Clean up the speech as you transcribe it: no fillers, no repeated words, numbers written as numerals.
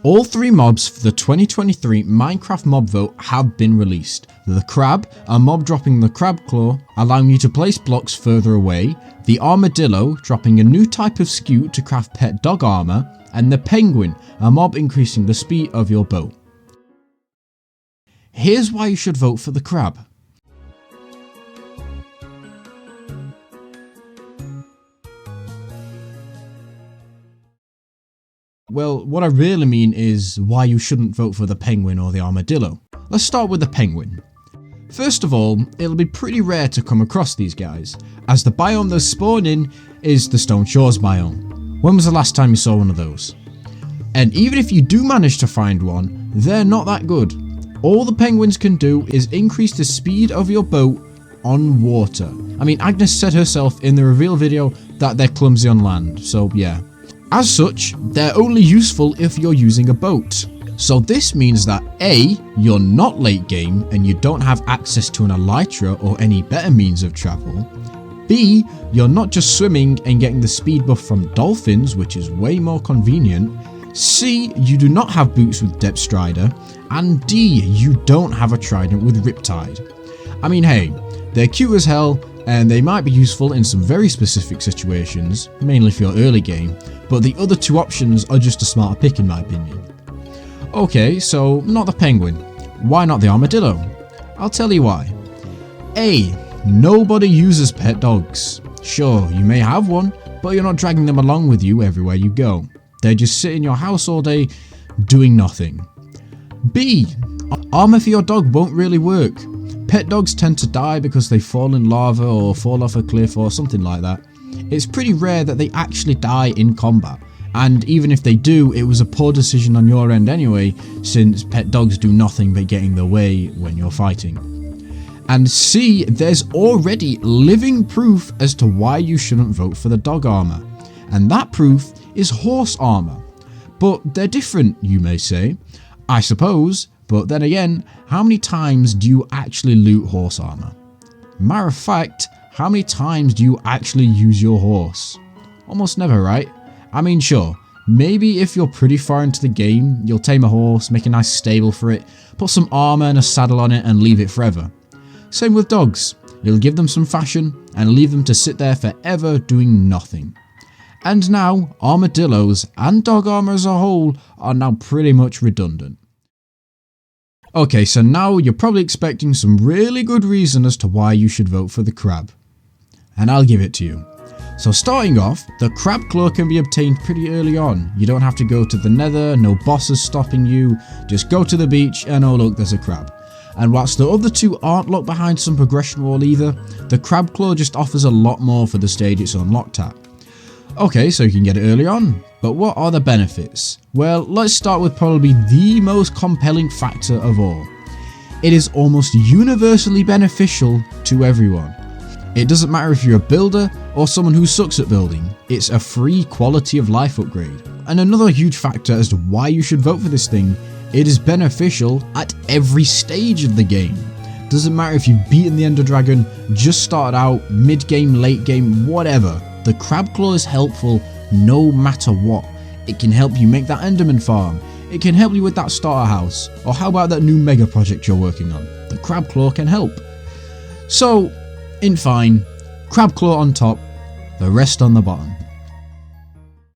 All 3 mobs for the 2023 Minecraft mob vote have been released. The crab, a mob dropping the crab claw, allowing you to place blocks further away, the armadillo, dropping a new type of skew to craft pet dog armor, and the penguin, a mob increasing the speed of your boat. Here's why you should vote for the crab. Well, what I really mean is why you shouldn't vote for the penguin or the armadillo. Let's start with the penguin. First of all, it'll be pretty rare to come across these guys, as the biome they spawn in is the Stone Shores biome. When was the last time you saw one of those? And even if you do manage to find one, they're not that good. All the penguins can do is increase the speed of your boat on water. I mean, Agnes said herself in the reveal video that they're clumsy on land, so yeah. As such, they're only useful if you're using a boat. So this means that A, you're not late game and you don't have access to an elytra or any better means of travel. B, you're not just swimming and getting the speed buff from dolphins, which is way more convenient. C, you do not have boots with Depth Strider. And D, you don't have a trident with Riptide. I mean, hey, they're cute as hell and they might be useful in some very specific situations, mainly for your early game, but the other 2 options are just a smarter pick in my opinion. Okay, so not the penguin. Why not the armadillo? I'll tell you why. A, nobody uses pet dogs. Sure, you may have one, but you're not dragging them along with you everywhere you go. They just sit in your house all day doing nothing. B, armor for your dog won't really work. Pet dogs tend to die because they fall in lava or fall off a cliff or something like that. It's pretty rare that they actually die in combat, and even if they do, it was a poor decision on your end anyway, since pet dogs do nothing but get in the way when you're fighting. And C, there's already living proof as to why you shouldn't vote for the dog armor, and that proof is horse armor. But they're different, you may say. I suppose, but then again, how many times do you actually loot horse armor? Matter of fact, how many times do you actually use your horse? Almost never, right? I mean, sure, maybe if you're pretty far into the game, you'll tame a horse, make a nice stable for it, put some armor and a saddle on it and leave it forever. Same with dogs, you'll give them some fashion and leave them to sit there forever doing nothing. And now, armadillos and dog armor as a whole are now pretty much redundant. Okay, so now you're probably expecting some really good reason as to why you should vote for the crab. And I'll give it to you. So starting off, the crab claw can be obtained pretty early on. You don't have to go to the nether, no bosses stopping you, just go to the beach and oh look, there's a crab. And whilst the other 2 aren't locked behind some progression wall either, the crab claw just offers a lot more for the stage it's unlocked at. Okay, so you can get it early on, but what are the benefits? Well, let's start with probably the most compelling factor of all. It is almost universally beneficial to everyone. It doesn't matter if you're a builder or someone who sucks at building, it's a free quality of life upgrade. And another huge factor as to why you should vote for this thing, it is beneficial at every stage of the game. Doesn't matter if you've beaten the Ender Dragon, just started out, mid game, late game, whatever. The crab claw is helpful no matter what. It can help you make that Enderman farm, it can help you with that starter house, or how about that new mega project you're working on? The crab claw can help. So, in fine, crab claw on top, the rest on the bottom.